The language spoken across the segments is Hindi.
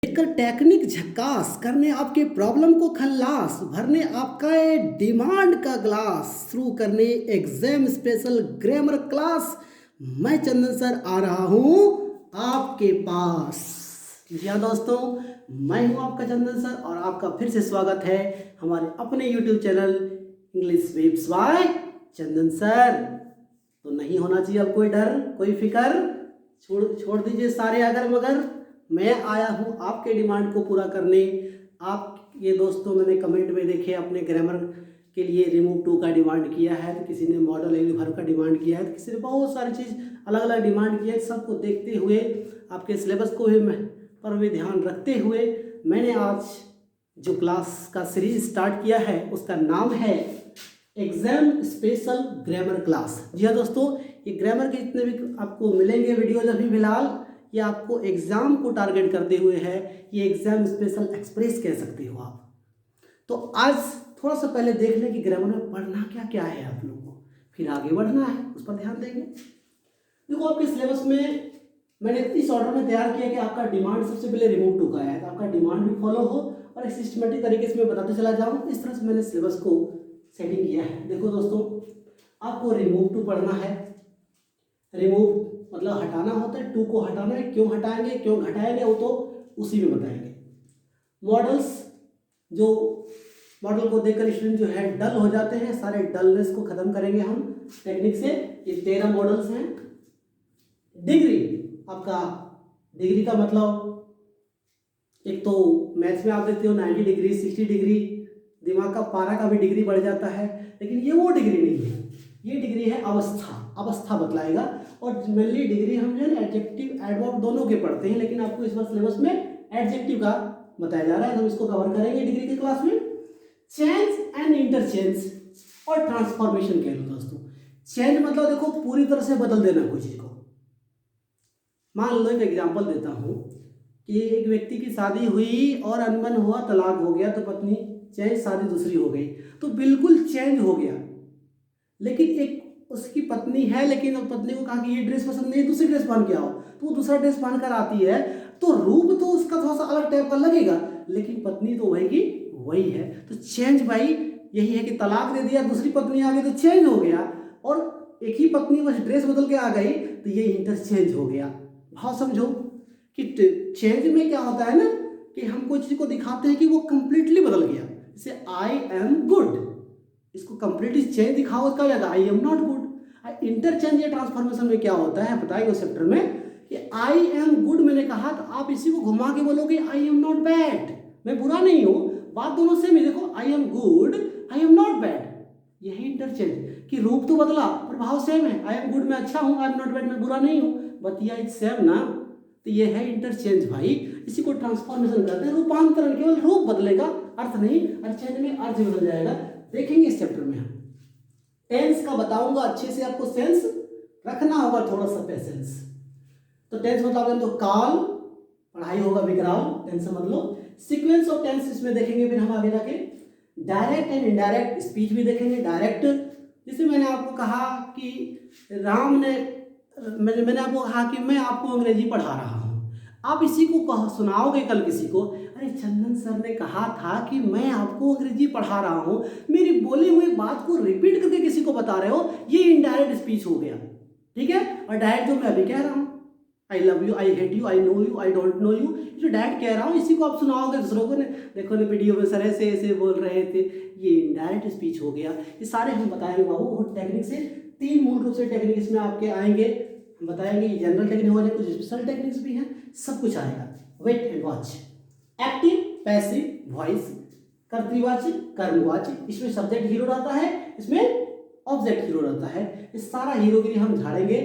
लेकर टेक्निक झकास, करने आपके प्रॉब्लम को खल्लास, भरने आपका ये डिमांड का ग्लास, शुरू करने एग्जाम स्पेशल ग्रामर क्लास। मैं चंदन सर आ रहा हूँ आपके पास। जी हाँ दोस्तों, मैं हूँ आपका चंदन सर और आपका फिर से स्वागत है हमारे अपने YouTube channel English webs by Chandan sir. तो नहीं होना चाहिए अब कोई डर, कोई फिक्र, छोड़ छोड़ दीजिए सारे अगर मगर। मैं आया हूँ आपके डिमांड को पूरा करने। आप ये दोस्तों मैंने कमेंट में देखे अपने ग्रामर के लिए रिमूव टू का डिमांड किया है, तो किसी ने मॉडल एलिवर का डिमांड किया है, तो किसी ने बहुत सारी चीज़ अलग अलग डिमांड की है। सबको देखते हुए आपके सिलेबस को भी पर भी ध्यान रखते हुए मैंने आज जो क्लास का सीरीज स्टार्ट किया है उसका नाम है एग्जाम स्पेशल ग्रामर क्लास। जी हाँ दोस्तों, ये ग्रामर के जितने भी आपको मिलेंगे वीडियोज अभी फिलहाल, ये आपको एग्जाम को टारगेट करते हुए है। ये एग्जाम स्पेशल एक्सप्रेस कह सकते हो आप। तो आज थोड़ा सा पहले देख लें कि ग्रामर में पढ़ना क्या क्या है आप लोगों को, फिर आगे बढ़ना है, उस पर ध्यान देंगे। देखो आपके सिलेबस में मैंने इस ऑर्डर में तैयार किया कि आपका डिमांड सबसे पहले रिमूव टू का है, तो आपका डिमांड भी फॉलो हो और एक सिस्टमेटिक तरीके से मैं बताते चला जाऊँ। इस तरह से मैंने सिलेबस को सेटिंग किया है। देखो दोस्तों, आपको रिमूव टू पढ़ना है। रिमूव मतलब हटाना होता है, टू को हटाना है। क्यों हटाएंगे, क्यों घटाएंगे, वो तो उसी में बताएंगे। मॉडल्स, जो मॉडल को देखकर स्टूडेंट जो है डल हो जाते हैं, सारे डलनेस को खत्म करेंगे हम टेक्निक से। ये 13 मॉडल्स हैं। डिग्री, आपका डिग्री का मतलब एक तो मैथ्स में आप देखते हो 90 डिग्री, 60 डिग्री, दिमाग का पारा का भी डिग्री बढ़ जाता है, लेकिन ये वो डिग्री नहीं है। ये डिग्री है अवस्था, अवस्था बतलाएगा। और मेनली डिग्री हम जो है एडजेक्टिव एडवर्ब दोनों के पढ़ते हैं, लेकिन आपको इस बार सिलेबस में एडजेक्टिव का बताया जा रहा है, तो हम इसको कवर करेंगे डिग्री की क्लास में। चेंज एंड इंटरचेंज और ट्रांसफॉर्मेशन कह लो दोस्तों। चेंज मतलब देखो पूरी तरह से बदल देना कोई चीज को। मान लो एक एग्जाम्पल देता हूँ कि एक व्यक्ति की शादी हुई और अनबन हुआ, तलाक हो गया, तो पत्नी चेंज, शादी दूसरी हो गई, तो बिल्कुल चेंज हो गया। लेकिन एक उसकी पत्नी है, लेकिन पत्नी को कहा कि ये ड्रेस पसंद नहीं, दूसरी ड्रेस पहन के आओ, तो वो दूसरा ड्रेस पहन कर आती है, तो रूप तो उसका थोड़ा सा अलग टाइप का लगेगा, लेकिन पत्नी तो वही की वही है। तो चेंज भाई यही है कि तलाक दे दिया, दूसरी पत्नी आ गई तो चेंज हो गया, और एक ही पत्नी बस ड्रेस बदल के आ गई तो ये इंटरचेंज हो गया। भाव समझो कि चेंज में क्या होता है ना कि हम कोई चीज को दिखाते हैं कि वो कंप्लीटली बदल गया। जैसे आई एम गुड, इसको कंप्लीटली चेंज दिखाओ, उसका जाएगा I am not good. Interchange या ट्रांसफॉर्मेशन में क्या होता है बताएंगे उस चैप्टर में कि आई एम गुड मैंने कहा, तो आप इसी को घुमा के बोलोगे आई एम नॉट बैड, मैं बुरा नहीं हूं, बात दोनों सेम ही। देखो I am good, I am not bad, यही इंटरचेंज कि रूप तो बदला पर भाव सेम है। आई एम गुड मैं अच्छा हूं, आई एम नॉट बैड मैं बुरा नहीं हूं, बतिया इज सेम ना। तो ये है इंटरचेंज भाई, इसी को ट्रांसफॉर्मेशन कहते हैं। रूपांतरण, केवल रूप बदलेगा, अर्थ नहीं। और चेंज में अर्थ बदल जाएगा, देखेंगे इस चैप्टर में हम। टेंस का बताऊंगा अच्छे से, आपको सेंस रखना होगा, थोड़ा सा पेशेंस। तो टेंस मतलब तो काल, पढ़ाई होगा विकराल, टेंशन मतलब। सीक्वेंस ऑफ टेंस इसमें देखेंगे फिर हम आगे जाके। डायरेक्ट एंड इनडायरेक्ट स्पीच भी देखेंगे। डायरेक्ट, जैसे मैंने आपको कहा कि राम ने मैंने आपको कहा कि मैं आपको अंग्रेजी पढ़ा रहा हूँ, आप इसी को सुनाओगे कल किसी को, अरे चंदन सर ने कहा था कि मैं आपको अंग्रेजी पढ़ा रहा हूँ, मेरी बोली हुई बात को रिपीट करके किसी को बता रहे हो, ये इनडायरेक्ट स्पीच हो गया। ठीक है। और डायरेक्ट जो मैं अभी कह रहा हूँ, I love you, I hate you, I know you, I don't know you, जो डायरेक्ट कह रहा हूँ इसी को आप सुनाओगे दूसरों को। देखो ने वीडियो में सर ऐसे ऐसे बोल रहे थे, ये इनडायरेक्ट स्पीच हो गया। ये सारे हम बताएंगे बाबू टेक्निक से। 3 मूल रूप से टेक्निक इसमें आपके आएंगे, हम बताएंगे। जनरल टेक्निक हो जाए, कुछ स्पेशल टेक्निक्स भी हैं, सब कुछ आएगा। Wait and watch. Active, passive, voice, कर्तृवाची, कर्मवाची, इसमें सब्जेक्ट हीरो रहता है, इसमें ऑब्जेक्ट हीरो रहता है। इस सारा हीरोगिरी हम झाड़ेंगे।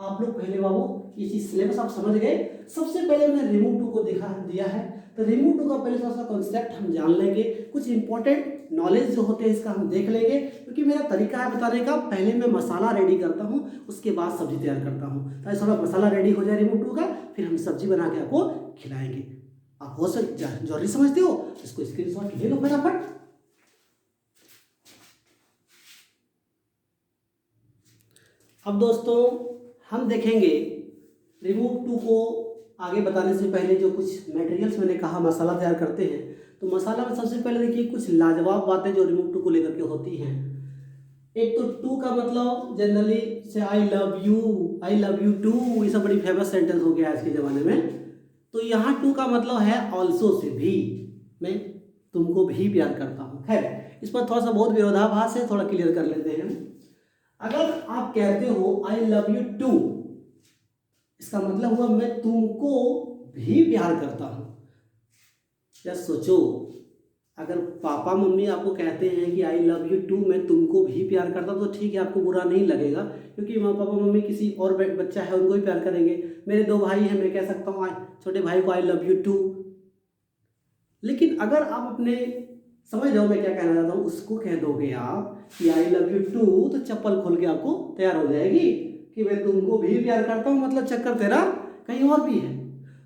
आप लोग पहले बाबू ये चीज सिलेबस आप समझ गए। सबसे पहले हमने रिमूव टू को देखा दिया है, तो रिमूव टू का पहले थोड़ा सा कॉन्सेप्ट हम जान लेंगे, कुछ इंपॉर्टेंट नॉलेज जो होते हैं इसका हम देख लेंगे, क्योंकि मेरा तरीका है बताने का, पहले मैं मसाला रेडी करता हूँ, उसके बाद सब्जी तैयार करता हूँ। तो थोड़ा मसाला रेडी हो जाए रिमूव टू का, फिर हम सब्जी बना के आपको खिलाएंगे। आप हो सकते जरूरी समझते हो, इसको स्क्रीनशॉट ले लो फटाफट। अब दोस्तों हम देखेंगे रिमूव टू को आगे बताने से पहले जो कुछ मटेरियल्स मैंने कहा मसाला तैयार करते हैं, तो मसाला में सबसे पहले देखिए कुछ लाजवाब बातें जो रिमूव टू को लेकर के होती हैं। एक तो टू का मतलब जनरली से आई लव यू टू, ये सब बड़ी फेमस सेंटेंस हो गया आज के ज़माने में। तो यहाँ टू का मतलब है ऑल्सो से भी, मैं तुमको भी प्यार करता हूँ। खैर इस पर थोड़ा सा बहुत विरोधाभास है, थोड़ा क्लियर कर लेते हैं। अगर आप कहते हो आई लव यू टू, इसका मतलब हुआ मैं तुमको भी प्यार करता हूँ। या सोचो, अगर पापा मम्मी आपको कहते हैं कि आई लव यू टू, मैं तुमको भी प्यार करता हूँ, तो ठीक है, आपको बुरा नहीं लगेगा, क्योंकि माँ पापा मम्मी किसी और बच्चा है उनको भी प्यार करेंगे। मेरे 2 भाई हैं, मैं कह सकता हूँ छोटे भाई को आई लव यू टू। लेकिन अगर आप अपने, समझ जाओ मैं क्या कहना चाहता हूँ, उसको कह दोगे आप कि आई लव यू टू, तो चप्पल खोल के आपको तैयार हो जाएगी कि मैं तुमको भी प्यार करता हूँ, मतलब चक्कर तेरा कहीं और भी है।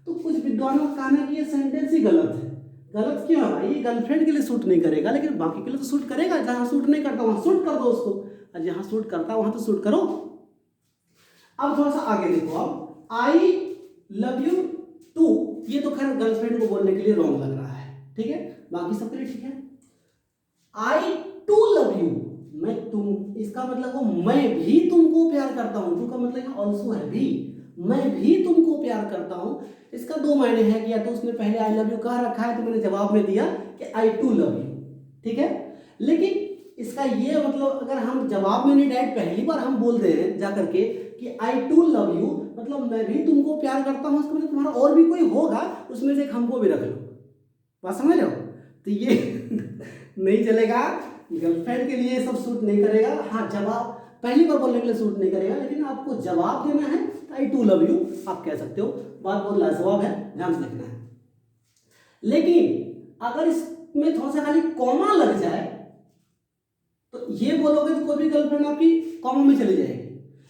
तो कुछ विद्वानों का कहना है कि ये सेंटेंस ही गलत है। गलत क्यों है भाई? ये गर्लफ्रेंड के लिए सूट नहीं करेगा, लेकिन बाकी के लिए तो सूट करेगा। जहाँ सूट नहीं करता वहाँ सूट कर दो उसको, और जहाँ सूट करता वहाँ तो सूट करो। अब थोड़ा सा आगे देखो, आप आई लव यू टू, ये तो खैर गर्लफ्रेंड को बोलने के लिए रॉन्ग लग रहा है, ठीक है, बाकी सबके लिए ठीक है। आई टू लव यू, मैं तुम, इसका मतलब वो मैं भी तुमको प्यार करता हूँ। टू का मतलब ऑल्सो है, भी, मैं भी तुमको प्यार करता हूँ। इसका 2 मायने हैं कि या तो उसने पहले आई लव यू कहा रखा है, तो मैंने जवाब में दिया कि आई टू लव यू, ठीक है। लेकिन इसका ये मतलब अगर हम जवाब में नहीं, डायरेक्ट पहली बार हम बोल दे रहे हैं जा करके कि आई टू लव यू, मतलब मैं भी तुमको प्यार करता हूँ, उसका मतलब तुम्हारा और भी कोई होगा, उसमें से एक हमको भी रख लो। बात समझ रहे हो? तो ये नहीं चलेगा, गर्लफ्रेंड के लिए सब सूट नहीं करेगा। हाँ, जवाब पहली बार बोलने के लिए सूट नहीं करेगा, लेकिन आपको जवाब देना है तो आई टू लव यू आप कह सकते हो। बात बहुत लाजवाब है, ध्यान से देखना है। लेकिन अगर इसमें थोड़ा सा खाली कॉमा लग जाए, तो ये बोलोगे तो कोई भी गर्लफ्रेंड आपकी कॉमा में चली जाएगी।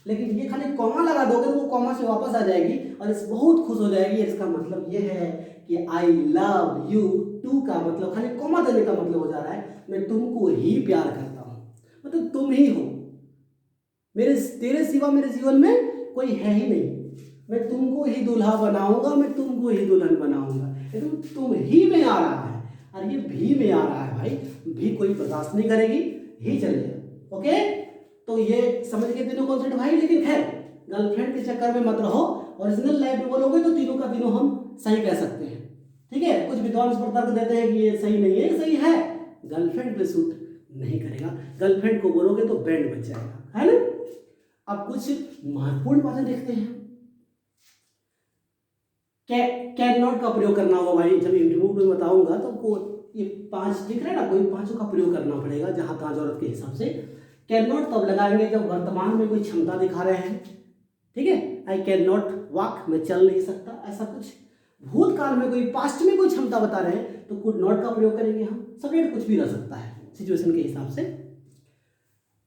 लेकिन ये खाली कॉमा लगा दोगे तो वो कॉमा से वापस आ जाएगी और इस बहुत खुश हो जाएगी। इसका मतलब ये है कि आई लव यू टू का मतलब खाली कॉमा देने का मतलब हो जा रहा है मैं तुमको ही प्यार करता हूँ, मतलब तुम ही हो, मेरे तेरे सिवा मेरे जीवन में कोई है ही नहीं। मैं तुमको ही दूल्हा बनाऊंगा, मैं तुमको ही दुल्हन बनाऊंगा। एकदम तुम ही में आ रहा है, और ये भी में आ रहा है भाई, भी कोई बर्दाश्त नहीं करेगी, ही चलेगा। ओके, तो ये समझ के तीनों कॉन्सेप्ट भाई। लेकिन खैर गर्लफ्रेंड के चक्कर में मत रहो, ओरिजिनल लाइफ में बोलोगे तो तीनों का तीनों हम सही कह सकते हैं, ठीक है। कुछ विद्वान इस पर तर्क देते हैं कि ये सही नहीं है, सही है, गर्लफ्रेंड पे सूट नहीं करेगा। गर्लफ्रेंड को बोलोगे तो बैंड बच जाएगा, है ना। अब कुछ महत्वपूर्ण बातें देखते हैं। कैन नॉट का प्रयोग करना होगा भाई, जब इंटरव्यू में बताऊंगा तो को ये 5 दिख रहा है ना, कोई 5 का प्रयोग करना पड़ेगा जहां तहां जरूरत के हिसाब से। कैन नॉट तब लगाएंगे जब वर्तमान में कोई क्षमता दिखा रहे हैं, ठीक है। आई कैन नॉट वॉक, मैं चल नहीं सकता, ऐसा कुछ। भूतकाल में कोई, पास्ट में कोई क्षमता बता रहे हैं तो कुड नॉट का प्रयोग करेंगे हम। सब्जेक्ट कुछ भी रह सकता है सिचुएशन के हिसाब से।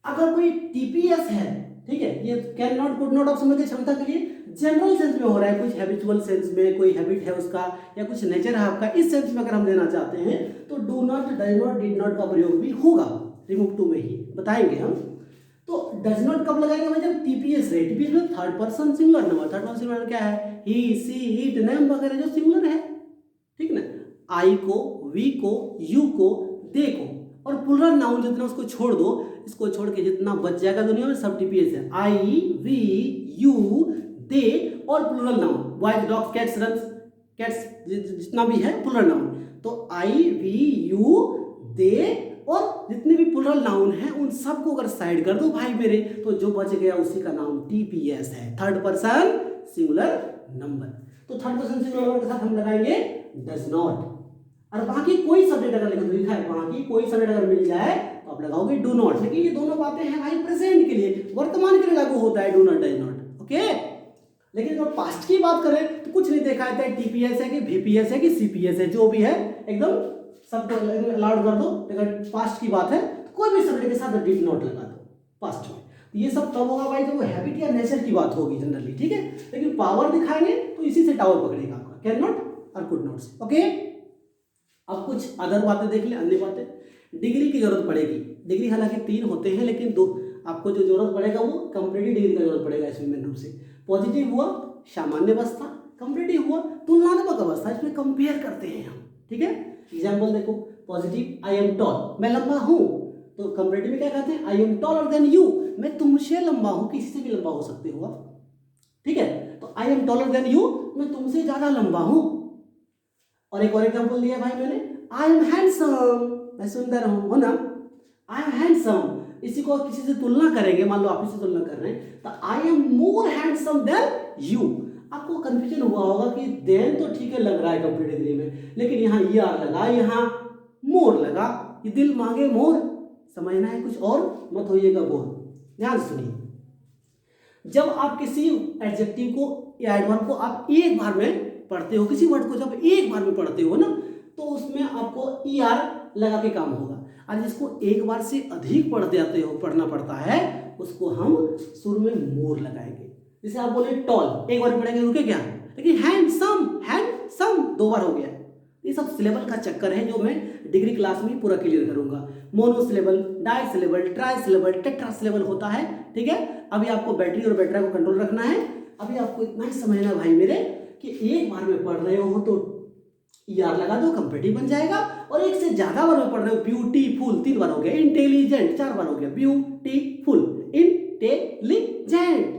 अगर कोई टीपीएस है, ठीक है, ये कैन नॉट कुड नॉट आप समझ के क्षमता के लिए जनरल सेंस में हो रहा है, कुछ हैबिचुअल सेंस में, कोई हैबिट है उसका या कुछ नेचर है आपका, इस सेंस में अगर हम देना चाहते हैं तो do not, does not, did not का प्रयोग भी होगा। रिमूव टू में ही बताएंगे हम। तो डज नॉट कब लगाएंगे भाई? जब टीपीएस है। टीपीएस में third person singular number, third person singular क्या है? ही, सी, इट, नेम वगैरह जो सिंगुलर है, ठीक ना। आई को, वी को, यू को, दे को, और प्लुरल नाउन जितना उसको छोड़ दो, इसको छोड़ के जितना बच जाएगा दुनिया में सब टीपीएस है। आई, वी, यू, दे और plural noun, boys, dogs, cats, runs, cats, जितना भी है प्लुरल नाउन। तो आई, वी, यू, दे और जितने भी प्लुरल नाउन हैं उन सबको अगर साइड कर दो भाई मेरे, तो जो बच गया उसी का नाम टीपीएस है, थर्ड पर्सन सिंगुलर नंबर। तो थर्ड पर्सन सिंगुलर नंबर के साथ हम लगाएंगे डज नॉट। और बाकी कोई सब्जेक्ट अगर लिखा है, बाकी कोई सब्जेक्ट अगर मिल जाए तो आप लगाओगे डू नॉट। लेकिन ये दोनों बातें हैं भाई प्रेजेंट के लिए, वर्तमान के लिए लागू होता है do not, does not, okay. लेकिन जब पास्ट की बात करें तो कुछ नहीं देखा है, टीपीएस है कि भीपीएस है कि सीपीएस है, जो भी है एकदम सबको अलाउड कर दो। अगर पास्ट की बात है तो कोई भी सब्जेक्ट के साथ डिड नॉट लगा दो पास्ट में। तो ये सब तब होगा भाई जब वो हैबिट या नेचर की बात होगी जनरली, ठीक है। लेकिन पावर दिखाएंगे तो इसी से टावर पकड़ेगा आपका, कैन नॉट और कुड नॉट से, ओके। अब कुछ अदर बातें देख ले, अन्य बातें। डिग्री की जरूरत पड़ेगी। डिग्री हालांकि 3 होते हैं, लेकिन 2 आपको जो जरूरत पड़ेगा वो कंपैरेटिव डिग्री का जरूरत पड़ेगा इसमें मेन रूप से। पॉजिटिव हुआ सामान्य अवस्था, कंपेरेटिव हुआ, तुलनात्मक अवस्था, इसमें कंपेयर करते हैं हम, ठीक है। एग्जाम्पल देखो, पॉजिटिव आई एम टॉल, मैं लंबा हूं, तो कंपेरेटिव में क्या कहते हैं, आई एम टॉलर देन यू, मैं तुमसे लंबा हूं, किसी से भी लंबा हो सकते हो आप, ठीक है। तो I am taller than you, मैं तुमसे ज्यादा लंबा हूं। और एक और एग्जाम्पल दिया भाई मैंने, आई एम हैंडसम, मैं सुंदर हूं, हो ना, आई एम हैंडसम, इसी को किसी से तुलना करेंगे, मान लो आप इससे तुलना कर रहे हैं, तो I am more handsome than you. आपको कंफ्यूजन हुआ होगा कि देन तो ठीक है लग रहा है कंपेरेटिवली में, लेकिन यहाँ आर लगा, यहाँ मोर लगा, ये दिल मांगे मोर, समझना है कुछ और, मत होइएगा बोर। ध्यान सुनिए, जब आप किसी एडजेक्टिव को या एडवर्ब को आप एक बार में पढ़ते हो, किसी वर्ड को जब एक बार में पढ़ते हो ना, तो उसमें आपको आर लगा के काम होगा। और जिसको एक बार से अधिक पढ़ते आते हो, पढ़ना पड़ता है, उसको हम शुरू में मोर लगाएंगे। जैसे आप बोले टॉल, एक बार पढ़ेंगे रुके क्या, लेकिन हैंडसम, हैंडसम 2 बार हो गया। ये सब सिलेबल का चक्कर है, जो मैं डिग्री क्लास में पूरा क्लियर करूंगा। Monosyllable, disyllable, trisyllable, tetrasyllable होता है, ठीक है। अभी आपको बैटरी और बैटरा को कंट्रोल रखना है। अभी आपको इतना ही समझना भाई मेरे कि एक बार में पढ़ रहे हो तो आर लगा दो, कंपेरेटिव बन जाएगा। और एक से ज्यादा बार में पढ़ रहे हो, ब्यूटीफुल 3 बार हो गया, इंटेलिजेंट 4 बार हो गया, ब्यूटीफुल, इंटेलिजेंट,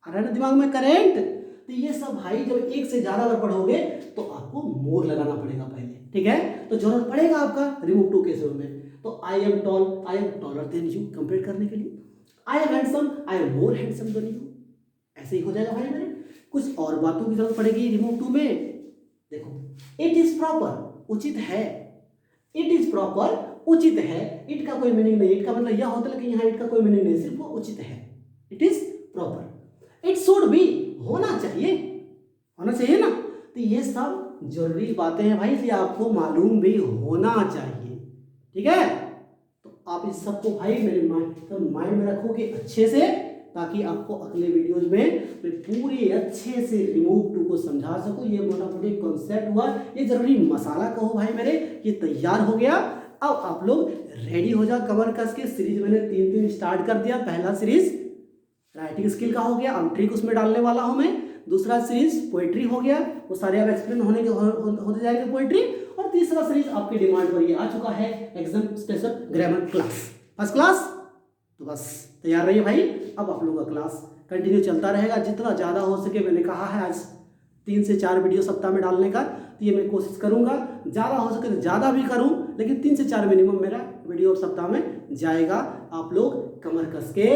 आ रहा है ना दिमाग में करेंट। तो ये सब भाई जब एक से ज्यादा बार पढ़ोगे तो आपको मोर लगाना पड़ेगा पहले, ठीक है। तो जरूरत पड़ेगा आपका रिमूव टू केस में। तो I am tall, I am taller than you compare करने के लिए, I am handsome, I am more handsome than you, ऐसे ही हो जाएगा भाई मेरे। कुछ और बातों की जरूरत पड़ेगी रिमूव टू में। देखो, इट इज प्रॉपर, उचित है, इट इज प्रॉपर, उचित है। इट का कोई मीनिंग नहीं, इट का मतलब यह होता है, लेकिन यहाँ इट का कोई मीनिंग नहीं, सिर्फ वो उचित है, it is proper. It should be, होना चाहिए, होना चाहिए ना। तो ये सब जरूरी बातें हैं भाई, इसलिए आपको मालूम भी होना चाहिए, ठीक है। तो आप इस सबको भाई मेरे माइंड में रखोगे अच्छे से, ताकि आपको अगले वीडियोज में मैं पूरी अच्छे से रिमूव टू को समझा सकूं। ये मोटा मोटी कॉन्सेप्ट हुआ, ये जरूरी मसाला कहो भाई मेरे, ये तैयार हो गया। अब आप लोग रेडी हो जाओ कमर कस के। सीरीज मैंने 3 स्टार्ट कर दिया। पहला सीरीज राइटिंग स्किल का हो गया, अब ट्रिक उसमें डालने वाला हूं मैं। दूसरा सीरीज पोएट्री हो गया, वो सारे अब एक्सप्लेन होते जाएंगे पोएट्री। और तीसरा सीरीज आपकी डिमांड पर ये आ चुका है, exam special grammar class, first class. तो बस तैयार रहिए भाई। अब आप लोगों का क्लास कंटिन्यू चलता रहेगा, जितना ज़्यादा हो सके। मैंने कहा है आज 3 से 4 वीडियो सप्ताह में डालने का, तो ये मैं कोशिश करूंगा, ज़्यादा हो सके तो ज़्यादा भी करूं, लेकिन 3 से 4 मिनिमम मेरा वीडियो सप्ताह में जाएगा। आप लोग कमर कस के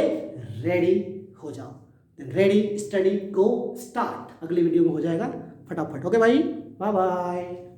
रेडी हो जाओ। रेडी, स्टडी, गो, स्टार्ट। अगली वीडियो में हो जाएगा फटाफट। ओके भाई, बाय बाय।